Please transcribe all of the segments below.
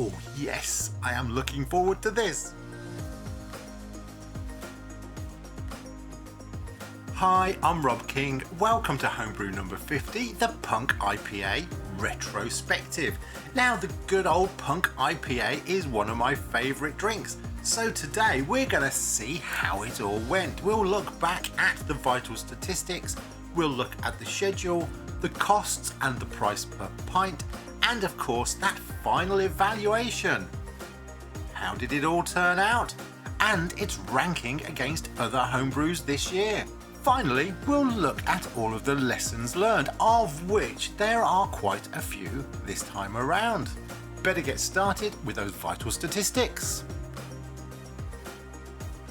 Oh yes, I am looking forward to this. Hi, I'm Rob King. Welcome to Homebrew number 50, the Punk IPA Retrospective. Now, the good old Punk IPA is one of my favourite drinks. So today we're going to see how it all went. We'll look back at the vital statistics, we'll look at the schedule, the costs and the price per pint, and of course that final evaluation. How did it all turn out? And its ranking against other homebrews this year. Finally, we'll look at all of the lessons learned, of which there are quite a few this time around. Better get started with those vital statistics.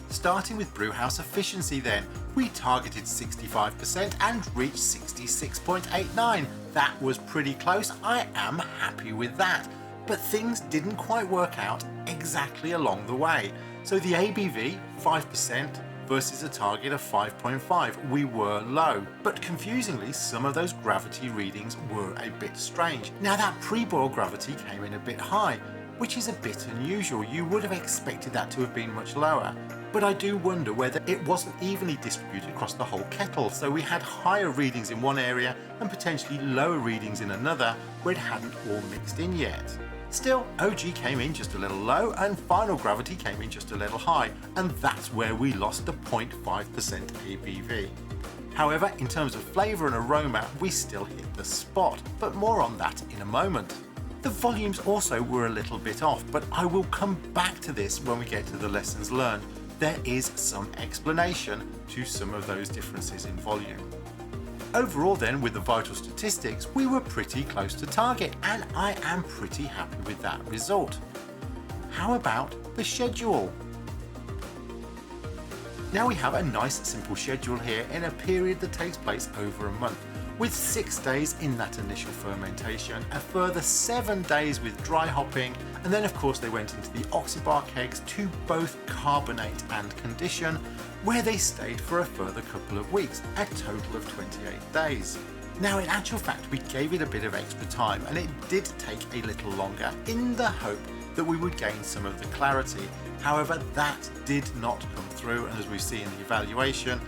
Starting with brewhouse efficiency then, we targeted 65% and reached 66.89. That was pretty close, I am happy with that. But things didn't quite work out exactly along the way. So the ABV, 5%, versus a target of 5.5. We were low, but confusingly some of those gravity readings were a bit strange. Now that pre-boil gravity came in a bit high, which is a bit unusual. You would have expected that to have been much lower, but I do wonder whether it wasn't evenly distributed across the whole kettle, so we had higher readings in one area and potentially lower readings in another where it hadn't all mixed in yet. Still, OG came in just a little low and final gravity came in just a little high, and that's where we lost the 0.5% ABV. However, in terms of flavour and aroma, we still hit the spot, but more on that in a moment. The volumes also were a little bit off, but I will come back to this when we get to the lessons learned. There is some explanation to some of those differences in volume. Overall then, with the vital statistics, we were pretty close to target, and I am pretty happy with that result. How about the schedule? Now we have a nice simple schedule here in a period that takes place over a month, with 6 days in that initial fermentation, a further 7 days with dry hopping, and then of course they went into the oxybar kegs to both carbonate and condition, where they stayed for a further couple of weeks, a total of 28 days. Now in actual fact we gave it a bit of extra time, and it did take a little longer in the hope that we would gain some of the clarity. However, that did not come through, and as we see in the evaluation,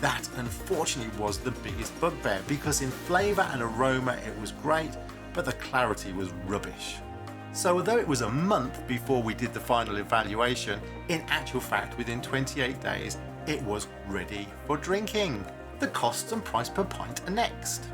that unfortunately was the biggest bugbear, because in flavour and aroma it was great, but the clarity was rubbish. So although it was a month before we did the final evaluation, in actual fact within 28 days it was ready for drinking. The costs and price per pint are next.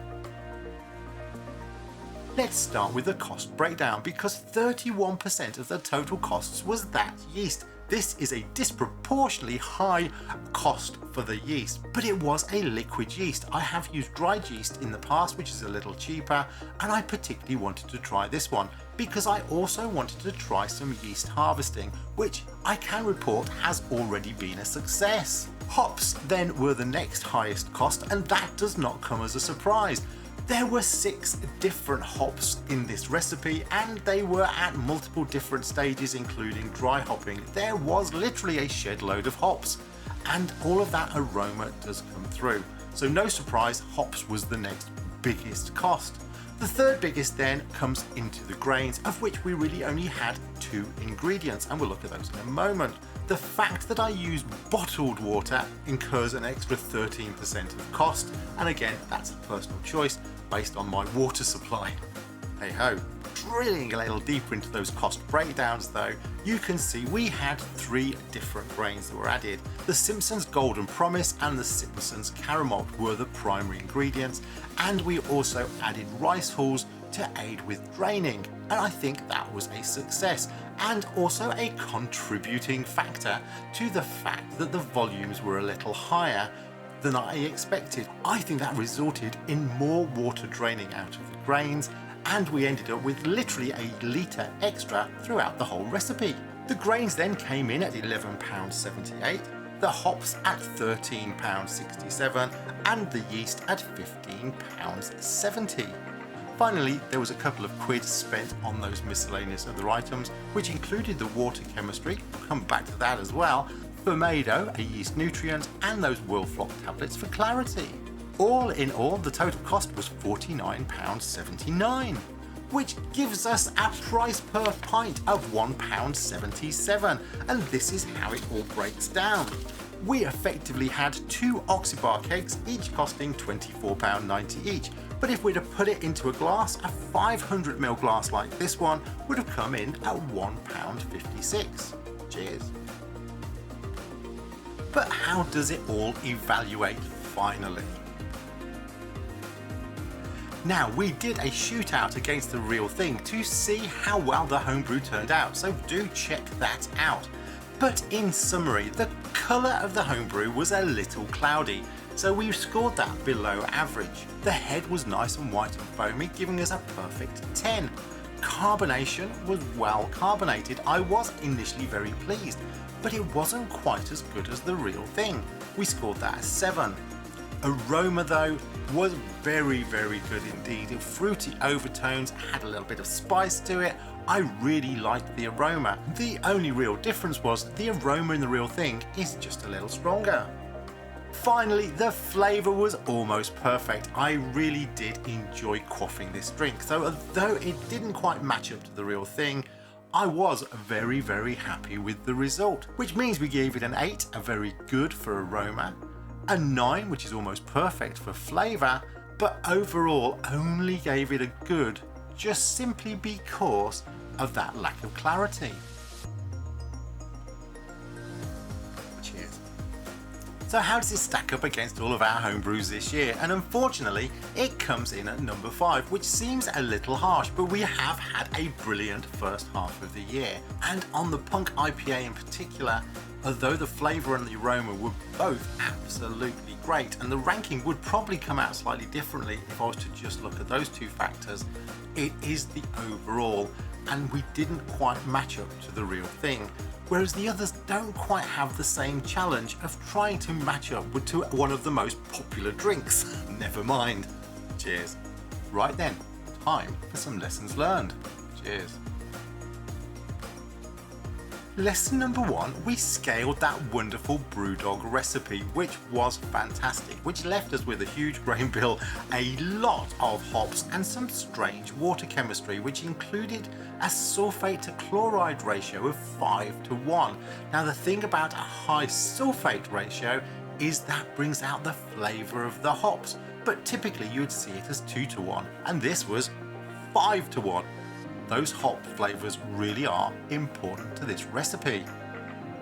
Let's start with the cost breakdown, because 31% of the total costs was that yeast. This is a disproportionately high cost for the yeast, but it was a liquid yeast. I have used dried yeast in the past, which is a little cheaper, and I particularly wanted to try this one because I also wanted to try some yeast harvesting, which I can report has already been a success. Hops then were the next highest cost, and that does not come as a surprise. There were 6 different hops in this recipe, and they were at multiple different stages, including dry hopping. There was literally a shed load of hops, and all of that aroma does come through. So no surprise, hops was the next biggest cost. The third biggest then comes into the grains, of which we really only had 2 ingredients, and we'll look at those in a moment. The fact that I use bottled water incurs an extra 13% of cost, and again, that's a personal choice based on my water supply. Hey ho. Drilling a little deeper into those cost breakdowns though, you can see we had 3 different grains that were added. The Simpson's Golden Promise and the Simpson's Caramel were the primary ingredients, and we also added rice hulls to aid with draining, and I think that was a success, and also a contributing factor to the fact that the volumes were a little higher than I expected. I think that resulted in more water draining out of the grains, and we ended up with literally a litre extra throughout the whole recipe. The grains then came in at £11.78, the hops at £13.67, and the yeast at £15.70. Finally, there was a couple of quid spent on those miscellaneous other items, which included the water chemistry, we'll come back to that as well, Fermado, a yeast nutrient, and those Wilflock tablets for clarity. All in all, the total cost was £49.79. which gives us a price per pint of £1.77, and this is how it all breaks down. We effectively had 2 Oxybar kegs, each costing £24.90 each, but if we'd have put it into a glass, a 500ml glass like this one would have come in at £1.56. Cheers. But how does it all evaluate finally? Now, we did a shootout against the real thing to see how well the homebrew turned out, so do check that out. But in summary, the colour of the homebrew was a little cloudy, so we scored that below average. The head was nice and white and foamy, giving us a perfect 10. Carbonation was well carbonated. I was initially very pleased, but it wasn't quite as good as the real thing. We scored that a 7. Aroma though was very good indeed. Fruity overtones, had a little bit of spice to it. I really liked the aroma. The only real difference was the aroma in the real thing is just a little stronger. Finally, the flavour was almost perfect. I really did enjoy quaffing this drink, so although it didn't quite match up to the real thing, I was very happy with the result, which means we gave it an 8, a very good for aroma, a 9, which is almost perfect for flavour, but overall only gave it a good just simply because of that lack of clarity. Cheers. So how does it stack up against all of our homebrews this year? And unfortunately, it comes in at number 5, which seems a little harsh, but we have had a brilliant first half of the year. And on the Punk IPA in particular, although the flavour and the aroma were both absolutely great, and the ranking would probably come out slightly differently if I was to just look at those 2 factors, it is the overall, and we didn't quite match up to the real thing, whereas the others don't quite have the same challenge of trying to match up to one of the most popular drinks. Never mind. Cheers. Right then, time for some lessons learned. Cheers. Lesson number 1, we scaled that wonderful Brewdog recipe, which was fantastic, which left us with a huge grain bill, a lot of hops, and some strange water chemistry, which included a sulfate to chloride ratio of 5:1. Now, the thing about a high sulfate ratio is that brings out the flavour of the hops, but typically you would see it as 2:1, and this was 5:1. Those hop flavours really are important to this recipe.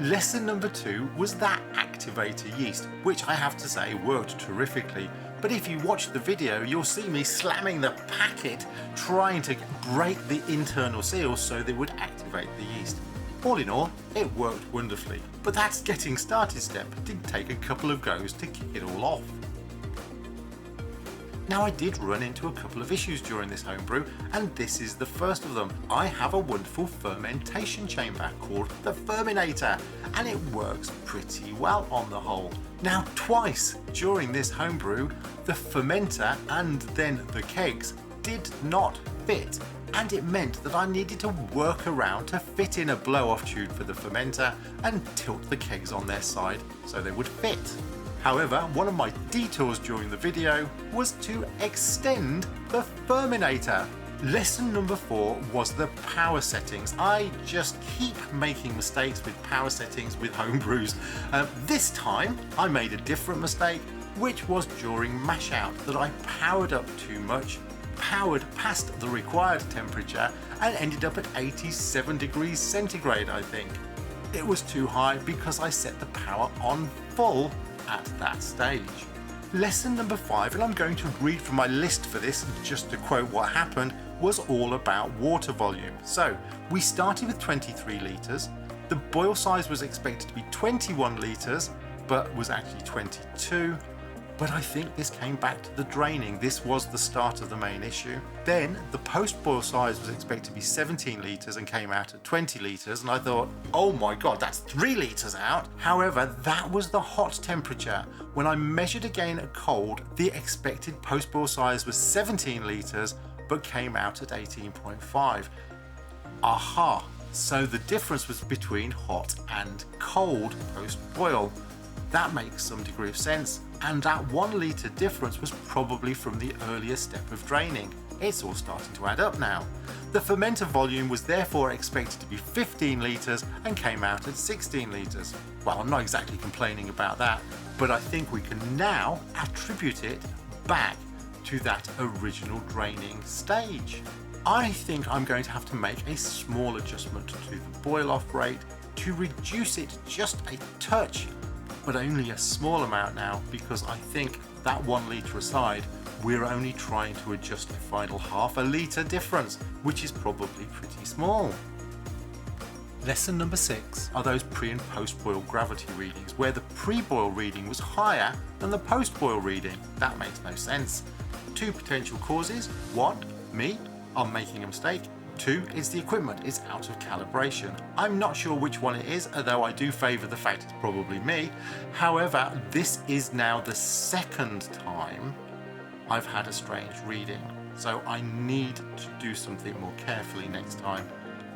Lesson number 2 was that activator yeast, which I have to say worked terrifically, but if you watch the video you'll see me slamming the packet trying to break the internal seals so they would activate the yeast. All in all, it worked wonderfully, but that getting started step did take a couple of goes to kick it all off. Now, I did run into a couple of issues during this homebrew, and this is the first of them. I have a wonderful fermentation chamber called the Ferminator, and it works pretty well on the whole. Now, twice during this homebrew, the fermenter and then the kegs did not fit, and it meant that I needed to work around to fit in a blow-off tube for the fermenter and tilt the kegs on their side so they would fit. However, one of my detours during the video was to extend the Ferminator. Lesson number 4 was the power settings. I just keep making mistakes with power settings with homebrews. This time I made a different mistake, which was during mash out, that I powered up too much, powered past the required temperature, and ended up at 87 degrees centigrade, I think. It was too high because I set the power on full at that stage. Lesson number 5, and I'm going to read from my list for this just to quote what happened, was all about water volume. So we started with 23 litres, the boil size was expected to be 21 litres but was actually 22, but I think this came back to the draining. This was the start of the main issue. Then the post-boil size was expected to be 17 litres and came out at 20 litres, and I thought, oh my god, that's 3 litres out. However, that was the hot temperature. When I measured again at cold, the expected post-boil size was 17 litres but came out at 18.5. Aha! So the difference was between hot and cold post-boil. That makes some degree of sense, and that 1 litre difference was probably from the earlier step of draining. It's all starting to add up now. The fermenter volume was therefore expected to be 15 litres and came out at 16 litres. Well, I'm not exactly complaining about that, but I think we can now attribute it back to that original draining stage. I think I'm going to have to make a small adjustment to the boil off rate to reduce it just a touch, but only a small amount now, because I think that 1 litre aside, we're only trying to adjust a final half a litre difference, which is probably pretty small. Lesson number 6 are those pre and post boil gravity readings, where the pre-boil reading was higher than the post-boil reading. That makes no sense. 2 potential causes: 1, me, I'm making a mistake. 2, it's the equipment, it's out of calibration. I'm not sure which one it is, although I do favour the fact it's probably me. However, this is now the second time I've had a strange reading, so I need to do something more carefully next time,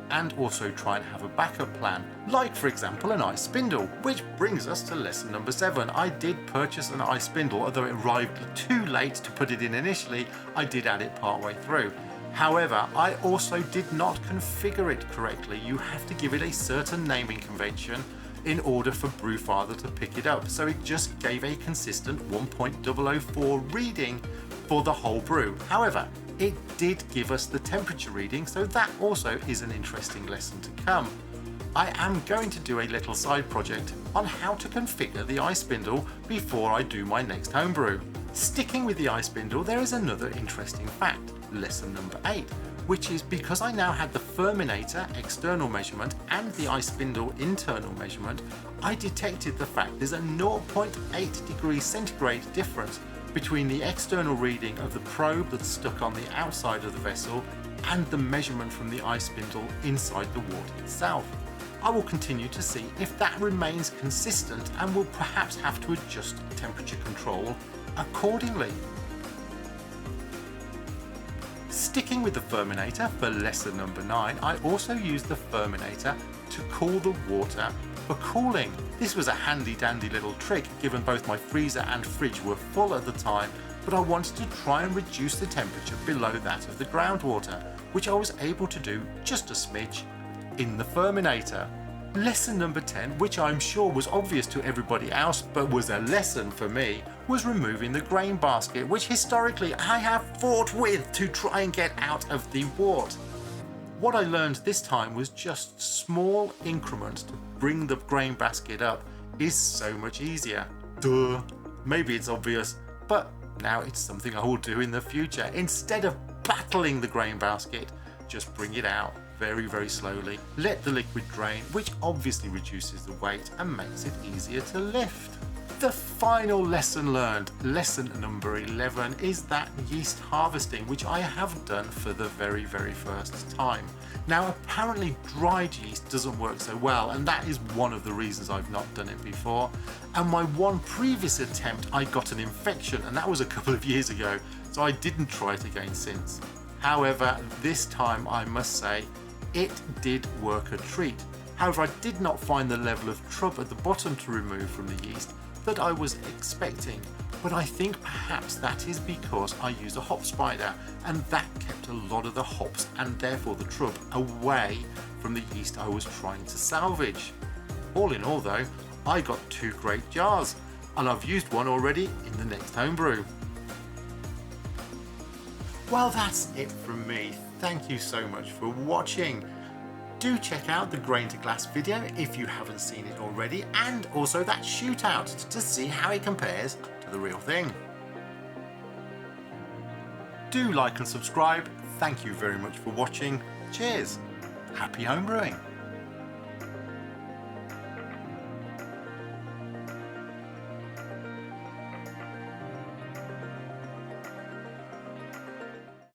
and also try and have a backup plan, like for example an ice spindle, which brings us to lesson number 7. I did purchase an ice spindle, although it arrived too late to put it in initially. I did add it partway through. However, I also did not configure it correctly. You have to give it a certain naming convention in order for Brewfather to pick it up, so it just gave a consistent 1.004 reading for the whole brew. However, it did give us the temperature reading, so that also is an interesting lesson to come. I am going to do a little side project on how to configure the ice spindle before I do my next homebrew. Sticking with the ice spindle, there is another interesting fact, lesson number 8, which is because I now had the Ferminator external measurement and the ice spindle internal measurement, I detected the fact there's a 0.8 degrees centigrade difference between the external reading of the probe that's stuck on the outside of the vessel and the measurement from the ice spindle inside the wort itself. I will continue to see if that remains consistent and will perhaps have to adjust temperature control accordingly. Sticking with the Ferminator for lesson number 9, I also used the Ferminator to cool the water for cooling. This was a handy dandy little trick, given both my freezer and fridge were full at the time, but I wanted to try and reduce the temperature below that of the groundwater, which I was able to do just a smidge in the Ferminator. Lesson number 10, which I'm sure was obvious to everybody else but was a lesson for me, was removing the grain basket, which historically I have fought with to try and get out of the wort. What I learned this time was just small increments to bring the grain basket up is so much easier. Duh, maybe it's obvious, but now it's something I will do in the future. Instead of battling the grain basket, just bring it out very, very slowly. Let the liquid drain, which obviously reduces the weight and makes it easier to lift. The final lesson learned, lesson number 11, is that yeast harvesting, which I have done for the very, very first time. Now, apparently dried yeast doesn't work so well, and that is one of the reasons I've not done it before. And my one previous attempt, I got an infection, and that was a couple of years ago, so I didn't try it again since. However, this time I must say, it did work a treat. However, I did not find the level of trub at the bottom to remove from the yeast that I was expecting, but I think perhaps that is because I used a hop spider, and that kept a lot of the hops and therefore the trub away from the yeast I was trying to salvage. All in all though, I got 2 great jars, and I've used one already in the next homebrew. Well, that's it from me. Thank you so much for watching. Do check out the grain to glass video if you haven't seen it already, and also that shootout to see how it compares to the real thing. Do like and subscribe. Thank you very much for watching. Cheers. Happy homebrewing.